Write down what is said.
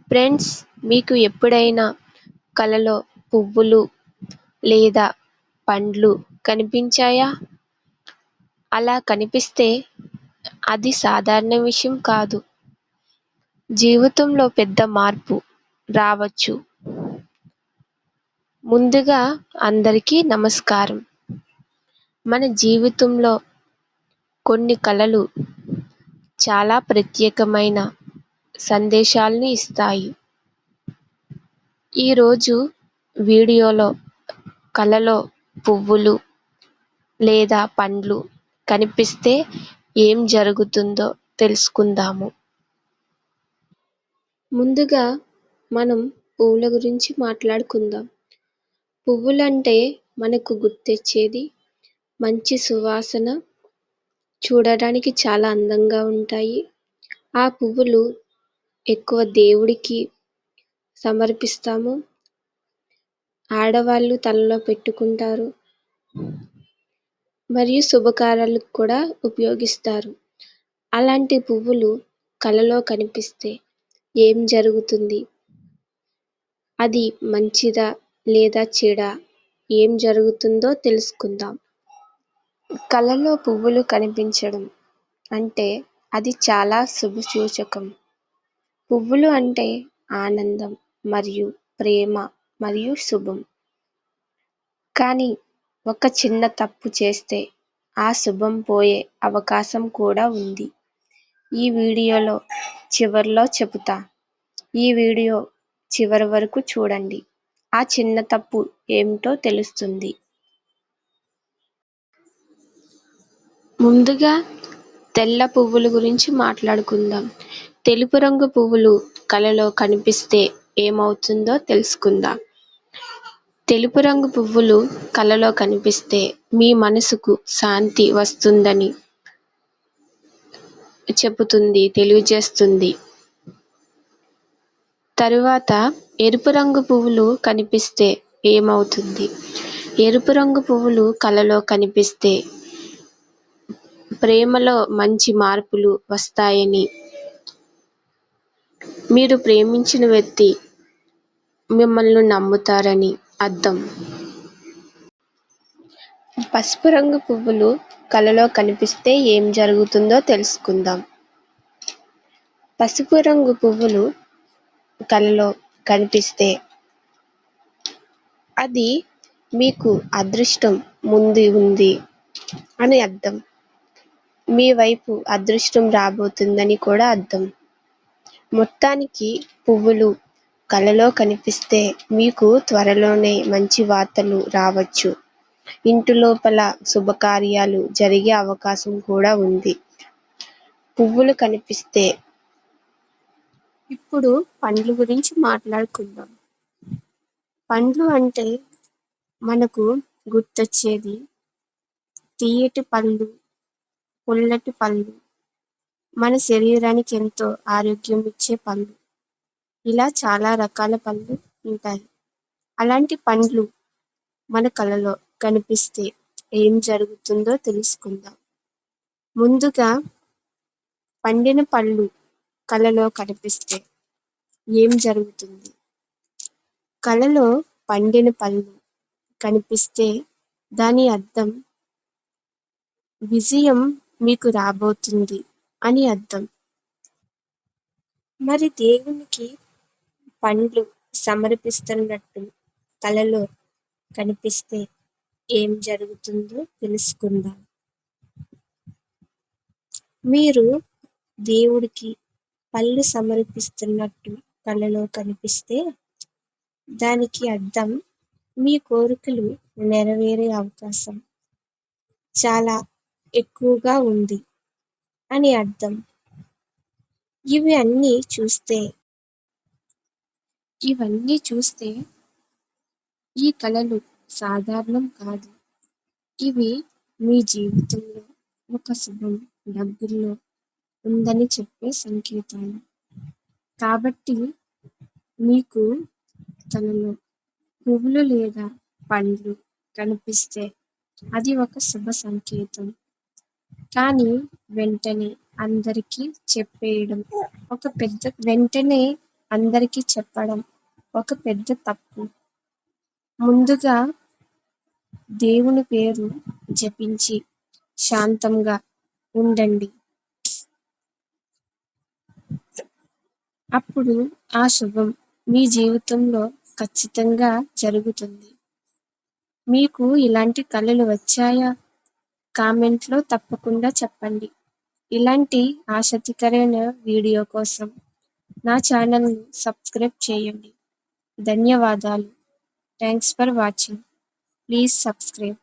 Friends, మీకు ఎప్పుడైనా కలలో పువ్వులు లేదా పండ్లు కనిపించాయా? అలా కనిపిస్తే అది సాధారణ విషయం కాదు. జీవితంలో పెద్ద మార్పు రావచ్చు. ముందుగా అందరికీ నమస్కారం. మన జీవితంలో కొన్ని కలలు చాలా ప్రత్యేకమైన సందేశాలను ఇస్తాయి. ఈరోజు వీడియోలో కలలో పువ్వులు లేదా పండ్లు కనిపిస్తే ఏం జరుగుతుందో తెలుసుకుందాము. ముందుగా మనం పువ్వుల గురించి మాట్లాడుకుందాం. పువ్వులంటే మనకు గుర్తొచ్చేది మంచి సువాసన, చూడడానికి చాలా అందంగా ఉంటాయి. ఆ పువ్వులు ఎక్కువ దేవుడికి సమర్పిస్తాము. ఆడవాళ్ళు తలలో పెట్టుకుంటారు మరియు శుభకార్యాలకు కూడా ఉపయోగిస్తారు. అలాంటి పువ్వులు కలలో కనిపిస్తే ఏం జరుగుతుంది? అది మంచిదా లేదా చెడా? ఏం జరుగుతుందో తెలుసుకుందాం. కలలో పువ్వులు కనిపించడం అంటే అది చాలా శుభసూచకం. పువ్వులు అంటే ఆనందం మరియు ప్రేమ మరియు శుభం. కానీ ఒక చిన్న తప్పు చేస్తే ఆ శుభం పోయే అవకాశం కూడా ఉంది. ఈ వీడియోలో చివర్లో చెబుతా. ఈ వీడియో చివరి వరకు చూడండి. ఆ చిన్న తప్పు ఏమిటో తెలుస్తుంది. ముందుగా తెల్ల పువ్వుల గురించి మాట్లాడుకుందాం. తెలుపు రంగు పువ్వులు కలలో కనిపిస్తే ఏమవుతుందో తెలుసుకుందాం. తెలుపు రంగు పువ్వులు కలలో కనిపిస్తే మీ మనసుకు శాంతి వస్తుందని తెలియజేస్తుంది. తరువాత ఎరుపు రంగు పువ్వులు కనిపిస్తే ఏమవుతుంది? ఎరుపు రంగు పువ్వులు కలలో కనిపిస్తే ప్రేమలో మంచి మార్పులు వస్తాయని, మీరు ప్రేమించిన వ్యక్తి మిమ్మల్ని నమ్ముతారని అర్థం. పసుపు రంగు పువ్వులు కలలో కనిపిస్తే ఏం జరుగుతుందో తెలుసుకుందాం. పసుపు రంగు పువ్వులు కలలో కనిపిస్తే అది మీకు అదృష్టం ముందు ఉంది అని అర్థం. మీ వైపు అదృష్టం రాబోతుందని కూడా అర్థం. మొత్తానికి పువ్వులు కలలో కనిపిస్తే మీకు త్వరలోనే మంచి వార్తలు రావచ్చు. ఇంటి లోపల శుభకార్యాలు జరిగే అవకాశం కూడా ఉంది. పువ్వులు కనిపిస్తే. ఇప్పుడు పండ్ల గురించి మాట్లాడుకుందాం. పండ్లు అంటే మనకు గుర్తొచ్చేది తీయటి పళ్ళు, పుల్లటి పళ్ళు, మన శరీరానికి ఎంతో ఆరోగ్యం ఇచ్చే పళ్ళు. ఇలా చాలా రకాల పళ్ళు ఉంటాయి. అలాంటి పండ్లు మన కలలో కనిపిస్తే ఏం జరుగుతుందో తెలుసుకుందాం. ముందుగా పండిన పళ్ళు కలలో కనిపిస్తే ఏం జరుగుతుంది? కలలో పండిన పళ్ళు కనిపిస్తే దాని అర్థం విజయం మీకు రాబోతుంది అని అర్థం. మరి దేవునికి పండ్లు సమర్పిస్తున్నట్టు కలలో కనిపిస్తే ఏం జరుగుతుందో తెలుసుకుందాం. మీరు దేవుడికి పళ్ళు సమర్పిస్తున్నట్టు కలలో కనిపిస్తే దానికి అర్థం మీ కోరికలు నెరవేరే అవకాశం చాలా ఎక్కువగా ఉంది అని అర్థం. ఇవన్నీ చూస్తే ఈ కలలు సాధారణం కాదు. ఇవి మీ జీవితంలో ఒక శుభం దగ్గరలో ఉందని చెప్పే సంకేతాలు. కాబట్టి మీకు కలలో పువ్వులు లేదా పండ్లు కనిపిస్తే అది ఒక శుభ సంకేతం. కానీ వెంటనే అందరికీ చెప్పేయడం అందరికీ చెప్పడం ఒక పెద్ద తప్పు. ముందుగా దేవుని పేరు జపించి శాంతంగా ఉండండి. అప్పుడు ఆ శుభం మీ జీవితంలో ఖచ్చితంగా జరుగుతుంది. మీకు ఇలాంటి కలలు వచ్చాయా? కామెంట్లో తప్పకుండా చెప్పండి. ఇలాంటి ఆసక్తికరమైన వీడియో కోసం నా ఛానల్ని సబ్స్క్రైబ్ చేయండి. ధన్యవాదాలు. Thanks for watching. Please subscribe.